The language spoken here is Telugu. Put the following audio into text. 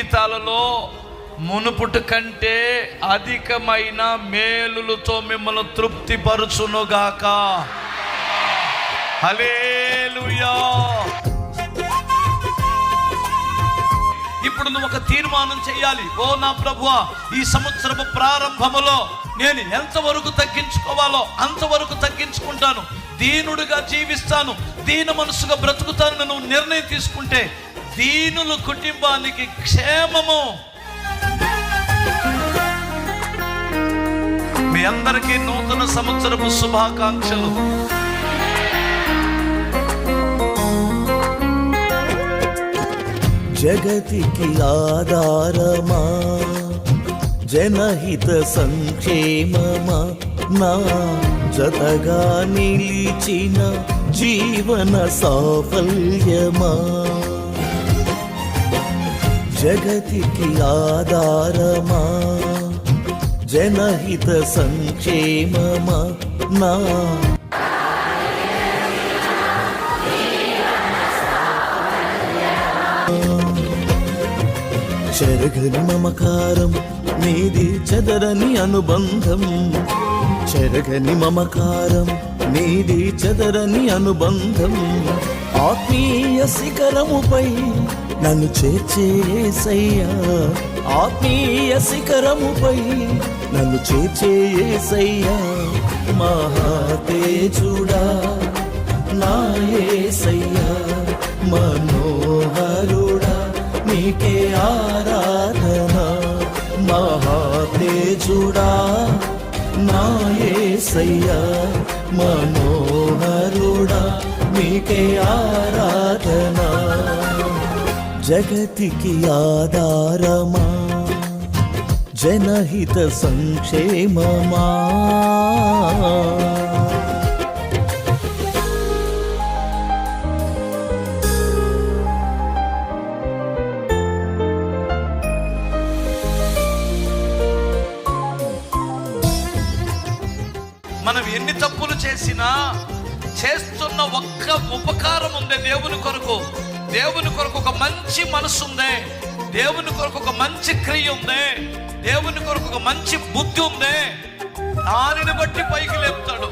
జీవితాలలో మునుపుటి కంటే అధికమైన మేలులతో మిమ్మల్ని తృప్తిపరచునుగాక. హల్లెలూయా. ఇప్పుడు నువ్వు ఒక తీర్మానం చేయాలి. ఓ నా ప్రభువా, ఈ సంవత్సరపు ప్రారంభములో నేను ఎంతవరకు తగ్గించుకోవాలో అంతవరకు తగ్గించుకుంటాను, దీనుడిగా జీవిస్తాను, దీన మనసుగా బ్రతుకుతాను. నువ్వు నిర్ణయం తీసుకుంటే దీనుల కుటుంబానికి క్షేమము. మీ అందరికీ నూతన సంవత్సరపు శుభాకాంక్షలు. జగతికి ఆధారమా, జనహిత సంక్షేమమా, నా జతగా నిలిచిన జీవన సాఫల్యమా. జగతికి ఆధారమా, జనహిత సంక్షేమమా, నా చెరగని మమకారం నీది చెదరని అనుబంధం. చెరగని మమకారం నీది చెదరని అనుబంధం. ఆత్మీయ శిఖరముపై నన్ను చేర్చే యేసయ్యా, ఆత్మీయ శిఖరముపై నన్ను చేర్చే యేసయ్యా. మహాతేజుడా నా యేసయ్యా, మనోహరుడా నీకే ఆరాధన. మహాతేజుడా నా యేసయ్యా, మనోహరుడా నీకే ఆరాధన. జగతికి ఆధారమా, జనహిత సంక్షేమమా. మనం ఎన్ని తప్పులు చేసినా చేస్తున్న ఒక్క ఉపకారం ఉంది దేవుని కొరకు. దేవుని కొరకు ఒక మంచి మనసు ఉంది, దేవుని కొరకు ఒక మంచి క్రియ ఉంది, దేవుని కొరకు ఒక మంచి బుద్ధి ఉంది. దానిని బట్టి పైకి లేపుతాడు.